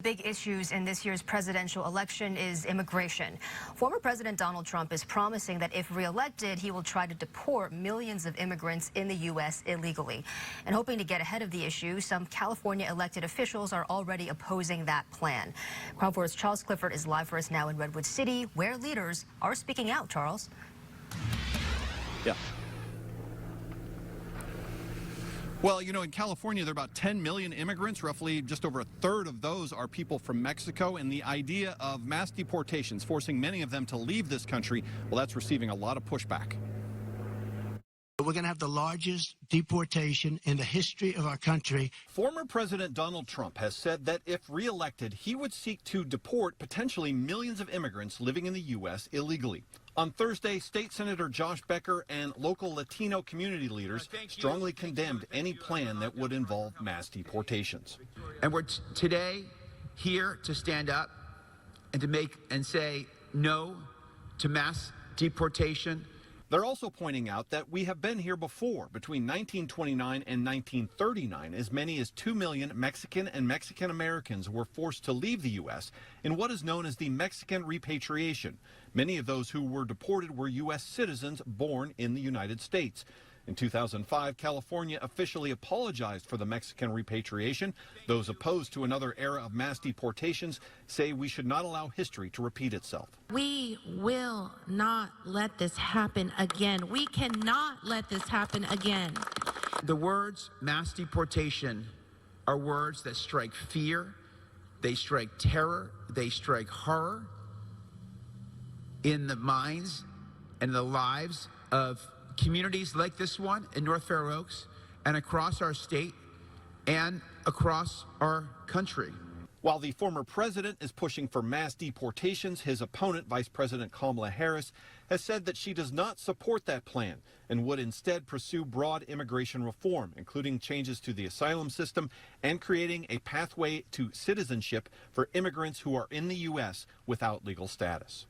Big issues in this year's presidential election is immigration. Former President Donald Trump is promising that if reelected, he will try to deport millions of immigrants in the U.S. illegally. And hoping to get ahead of the issue, some California elected officials are already opposing that plan. Crown 4's Charles Clifford is live for us now in Redwood City, where leaders are speaking out. Charles? Yeah. Well, you know, in California, there are about 10 million immigrants. Roughly just over a third of those are people from Mexico. And the idea of mass deportations, forcing many of them to leave this country, well, that's receiving a lot of pushback. We're going to have the largest deportation in the history of our country. Former President Donald Trump has said that if reelected, he would seek to deport potentially millions of immigrants living in the U.S. illegally. On Thursday, State Senator Josh Becker and local Latino community leaders strongly condemned any plan that would involve mass deportations. And we're today here to stand up and to make and say no to mass deportation. They're also pointing out that we have been here before. Between 1929 and 1939, as many as 2 million Mexican and Mexican Americans were forced to leave the U.S. in what is known as the Mexican Repatriation. Many of those who were deported were U.S. citizens born in the United States. In 2005, California officially apologized for the Mexican repatriation. Those opposed to another era of mass deportations say we should not allow history to repeat itself. We will not let this happen again. We cannot let this happen again. The words mass deportation are words that strike fear, they strike terror, they strike horror in the minds and the lives of communities like this one in North Fair Oaks and across our state and across our country. While the former president is pushing for mass deportations, his opponent, Vice President Kamala Harris, has said that she does not support that plan and would instead pursue broad immigration reform, including changes to the asylum system and creating a pathway to citizenship for immigrants who are in the U.S. without legal status.